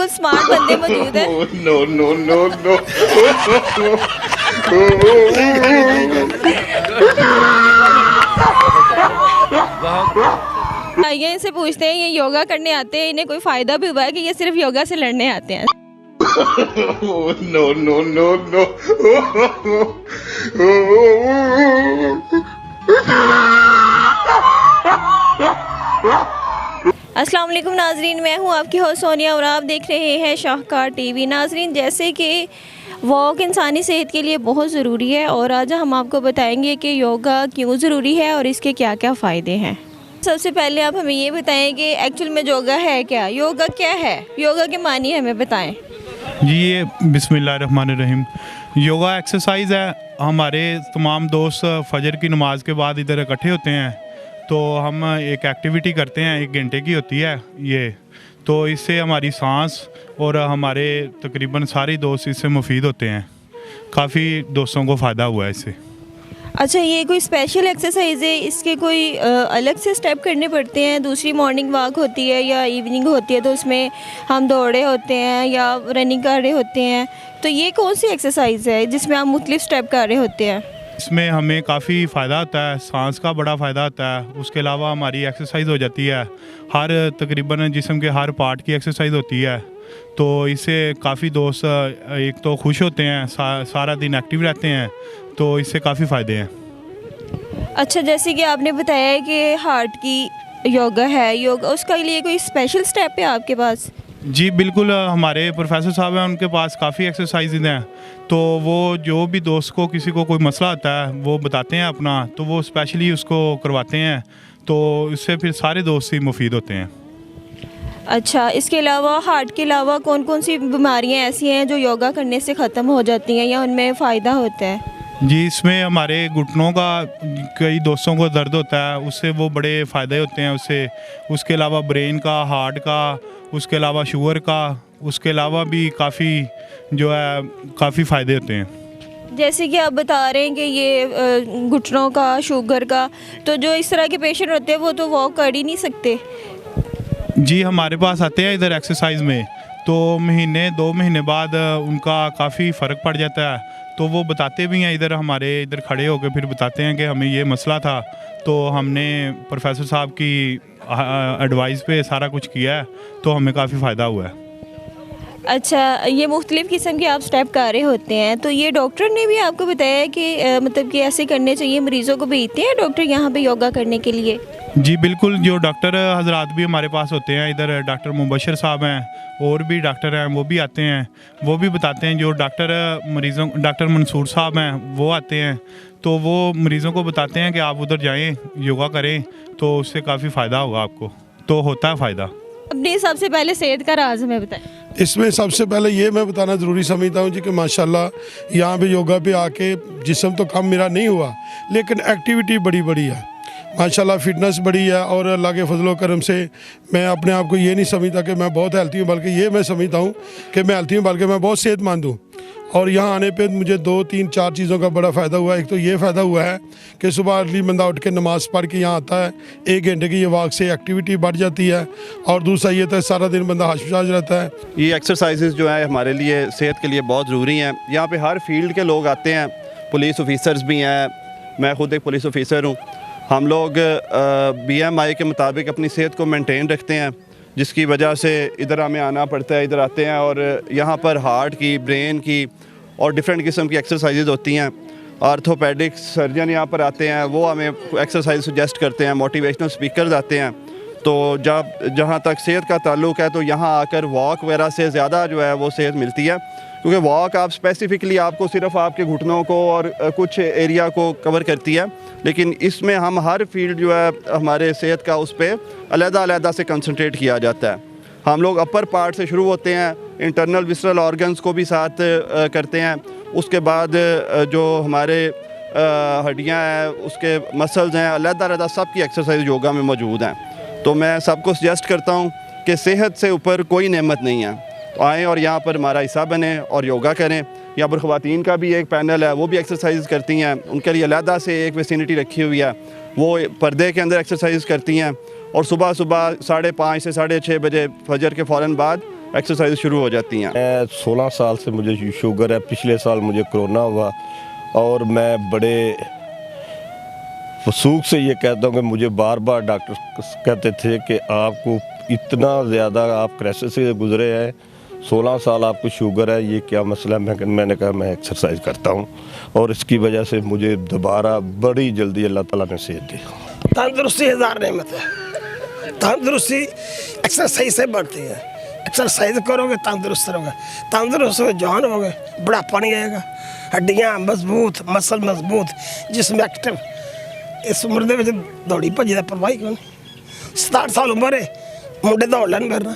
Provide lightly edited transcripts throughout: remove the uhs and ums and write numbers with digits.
Smart बंदे मौजूद हैं। No, no, no, no. आइए इनसे पूछते हैं, ये योगा करने आते हैं, इन्हें कोई फ़ायदा भी हुआ है कि ये सिर्फ योगा से लड़ने आते हैं? No, no, no, no. अस्सलाम वालेकुम नाजरीन, मैं हूं आपकी होस्ट सोनिया और आप देख रहे हैं शाहकार टीवी। नाजरीन, जैसे कि वॉक इंसानी सेहत के लिए बहुत ज़रूरी है और आज हम आपको बताएंगे कि योगा क्यों ज़रूरी है और इसके क्या क्या फ़ायदे हैं। सबसे पहले आप हमें ये बताएं कि एक्चुअल में योगा है क्या, योगा क्या है, योगा के मानी हमें बताएं। जी, ये बिस्मिल्लाहिर्रहमानिर्रहीम योगा एक्सरसाइज है। हमारे तमाम दोस्त फजर की नमाज के बाद इधर इकट्ठे होते हैं तो हम एक एक्टिविटी करते हैं, 1 घंटे की होती है ये। तो इससे हमारी सांस और हमारे तकरीबन सारे दोस्त इससे मुफीद होते हैं। काफ़ी दोस्तों को फ़ायदा हुआ है इससे। अच्छा, ये कोई स्पेशल एक्सरसाइज है, इसके कोई अलग से स्टेप करने पड़ते हैं? दूसरी मॉर्निंग वॉक होती है या इवनिंग होती है तो उसमें हम दौड़े होते हैं या रनिंग कर रहे होते हैं, तो ये कौन सी एक्सरसाइज है जिसमें हम मुख्तलिफ स्टेप कर रहे होते हैं? इसमें हमें काफ़ी फ़ायदा होता है, सांस का बड़ा फ़ायदा होता है। उसके अलावा हमारी एक्सरसाइज हो जाती है, हर तकरीबन जिस्म के हर पार्ट की एक्सरसाइज होती है। तो इससे काफ़ी दोस्त एक तो खुश होते हैं, सारा दिन एक्टिव रहते हैं, तो इससे काफ़ी फ़ायदे हैं। अच्छा, जैसे कि आपने बताया कि हार्ट की योगा है, योगा उसका लिए कोई स्पेशल स्टेप है आपके पास? जी बिल्कुल, हमारे प्रोफेसर साहब हैं, उनके पास काफ़ी एक्सरसाइजेज हैं। तो वो जो भी दोस्त को किसी को कोई मसला आता है वो बताते हैं अपना, तो वो स्पेशली उसको करवाते हैं, तो इससे फिर सारे दोस्त ही मुफीद होते हैं। अच्छा, इसके अलावा हार्ट के अलावा कौन कौन सी बीमारियां ऐसी हैं जो योगा करने से ख़त्म हो जाती हैं या उनमें फ़ायदा होता है? जी, इसमें हमारे घुटनों का कई दोस्तों को दर्द होता है, उससे वो बड़े फ़ायदे होते हैं उससे। उसके अलावा ब्रेन का, हार्ट का, उसके अलावा शुगर का, उसके अलावा भी काफ़ी जो है काफ़ी फ़ायदे होते हैं। जैसे कि आप बता रहे हैं कि ये घुटनों का, शुगर का, तो जो इस तरह के पेशेंट होते हैं वो तो वॉक कर ही नहीं सकते। जी, हमारे पास आते हैं इधर एक्सरसाइज में, तो महीने 2 महीने बाद उनका काफ़ी फ़र्क पड़ जाता है। तो वो बताते भी हैं, इधर इधर खड़े होकर फिर बताते हैं कि हमें ये मसला था, तो हमने प्रोफेसर साहब की एडवाइस पे सारा कुछ किया है, तो हमें काफ़ी फ़ायदा हुआ है। अच्छा, ये मुख्तलिफ़ किस्म के आप स्टेप कर रहे होते हैं, तो ये डॉक्टर ने भी आपको बताया है कि मतलब कि ऐसे करने चाहिए, मरीज़ों को भेजते हैं डॉक्टर यहाँ पे योगा करने के लिए? जी बिल्कुल, जो डॉक्टर हजरात भी हमारे पास होते हैं इधर, डॉक्टर मुबशर साहब हैं और भी डॉक्टर हैं, वो भी आते हैं, वो भी बताते हैं। जो डॉक्टर मंसूर साहब हैं वो आते हैं, तो वो मरीज़ों को बताते हैं कि आप उधर जाएं, योगा करें, तो उससे काफ़ी फ़ायदा होगा आपको, तो होता है फ़ायदा। अपनी सबसे पहले सेहत का राज हमें बताएं। इसमें सबसे पहले ये मैं बताना ज़रूरी समझता हूँ जी कि माशाल्लाह यहाँ पे योगा पे आके जिस्म तो कम मेरा नहीं हुआ, लेकिन एक्टिविटी बड़ी है माशाल्लाह, फिटनेस बड़ी है। और अल्लाह के फजलो करम से मैं अपने आप को ये नहीं समझता कि मैं बहुत हेल्थी हूँ, बल्कि ये मैं समझता हूँ कि मैं हेल्थी हूँ, बल्कि मैं बहुत सेहतमंद हूँ। और यहाँ आने पे मुझे 2, 3, 4 चीज़ों का बड़ा फ़ायदा हुआ है। एक तो ये फ़ायदा हुआ है कि सुबह अर्ली बंदा उठ के नमाज़ पढ़ के यहाँ आता है, 1 घंटे की ये वॉक से एक्टिविटी बढ़ जाती है। और दूसरा ये तो सारा दिन बंदा हश-मिजाज रहता है। ये एक्सरसाइजेज जो है हमारे लिए सेहत के लिए बहुत ज़रूरी हैं। यहाँ पे हर फील्ड के लोग आते हैं, पुलिस ऑफिसर्स भी हैं, मैं ख़ुद एक पुलिस ऑफिसर हूँ। हम लोग BMI के मुताबिक अपनी सेहत को मेंटेन रखते हैं, जिसकी वजह से इधर हमें आना पड़ता है, इधर आते हैं और यहाँ पर हार्ट की, ब्रेन की और डिफरेंट किस्म की एक्सरसाइजेज होती हैं। आर्थोपेडिक सर्जन यहाँ पर आते हैं, वो हमें एक्सरसाइज सजेस्ट करते हैं, मोटिवेशनल स्पीकर्स आते हैं। तो जहाँ तक सेहत का ताल्लुक़ है तो यहाँ आकर वॉक वगैरह से ज़्यादा जो है वो सेहत मिलती है, क्योंकि वॉक आप स्पेसिफ़िकली आपको सिर्फ आपके घुटनों को और कुछ एरिया को कवर करती है, लेकिन इसमें हम हर फील्ड जो है हमारे सेहत का उस पर अलग-अलग से कंसंट्रेट किया जाता है। हम लोग अपर पार्ट से शुरू होते हैं, इंटरनल विसरल ऑर्गन्स को भी साथ करते हैं। उसके बाद जो हमारे हड्डियाँ हैं, उसके मसल्स हैं, अलग-अलग सब की एक्सरसाइज योगा में मौजूद हैं। तो मैं सबको सजेस्ट करता हूँ कि सेहत से ऊपर कोई नेमत नहीं है, तो आएँ और यहाँ पर हमारा हिस्सा बने और योगा करें। यहाँ पर ख़वातीन का भी एक पैनल है, वो भी एक्सरसाइज करती हैं, उनके लिए अलग से एक विसिनिटी रखी हुई है, वो पर्दे के अंदर एक्सरसाइज करती हैं। और सुबह 5:30 से 6:30 बजे फजर के फ़ौरन बाद एक्सरसाइज शुरू हो जाती हैं। मैं 16 साल से मुझे शुगर है। पिछले साल मुझे कोरोना हुआ और मैं बड़े वसूख से ये कहता हूँ कि मुझे बार बार डॉक्टर कहते थे कि आपको इतना ज़्यादा आप क्राइसिस से गुजरे हैं, 16 साल आपको शुगर है, ये क्या मसला है। मैंने कहा मैं एक्सरसाइज करता हूँ और इसकी वजह से मुझे दोबारा बड़ी जल्दी अल्लाह ताला ने सेहत दी। तंदुरुस्ती हज़ार नेमत है। तंदुरुस्ती एक्सरसाइज से बढ़ती है। एक्सरसाइज करोगे तंदुरुस्त रहोगे, तंदुरुस्त हो जवान होगे, बुढ़ापा नहीं आएगा, हड्डियाँ मजबूत, मसल मजबूत, जिसम एक्टिव। इस उम्र ਦੇ ਵਿੱਚ ਦੌੜੀ ਭੱਜੀ ਦਾ ਪਰਵਾਹ ਹੀ ਕੋਈ ਨਹੀਂ। 67 ਸਾਲ ਉਮਰ ਹੈ, ਮੁੰਡੇ ਦੌੜ ਲੈਣ ਕਰਨਾ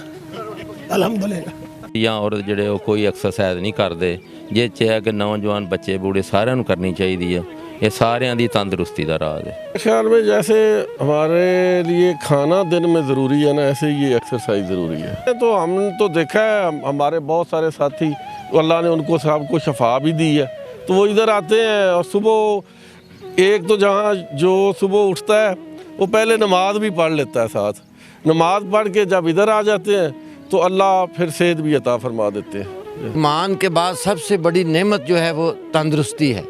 ਅਲਹਮਦੁਲਿਲਾ। ਜਾਂ ਔਰਤ ਜਿਹੜੇ ਉਹ ਕੋਈ ਐਕਸਰਸਾਈਜ਼ ਨਹੀਂ ਕਰਦੇ, ਜੇ ਚਾਹੇ ਕਿ ਨੌਜਵਾਨ ਬੱਚੇ बूढ़े ਸਾਰਿਆਂ ਨੂੰ ਕਰਨੀ ਚਾਹੀਦੀ ਹੈ। ये सारिਆਂ ਦੀ तंदुरुस्ती का राज है। ख्याल में जैसे हमारे लिए खाना दिन में ज़रूरी है ना, ऐसे ही ये एक्सरसाइज ज़रूरी है। तो हम तो देखा है हमारे बहुत सारे साथी, अल्लाह ने उनको सबको शफा भी दी है, तो वो इधर आते हैं और सुबह एक तो जहाँ जो सुबह उठता है वो पहले नमाज भी पढ़ लेता है, साथ नमाज पढ़ के जब इधर आ जाते हैं तो अल्लाह फिर सेहत भी अता फरमा देते हैं। ईमान के बाद सबसे बड़ी नेमत जो है वो तंदुरुस्ती है,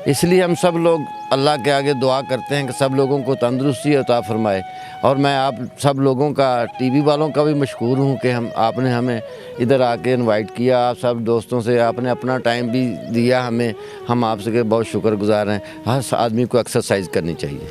इसलिए हम सब लोग अल्लाह के आगे दुआ करते हैं कि सब लोगों को तंदुरुस्ती अता फरमाए। और मैं आप सब लोगों का, टीवी वालों का भी मशकूर हूँ कि आपने हमें इधर आके इनवाइट किया। आप सब दोस्तों से आपने अपना टाइम भी दिया हमें, हम आपसे बहुत शुक्रगुजार हैं। हर आदमी को एक्सरसाइज करनी चाहिए।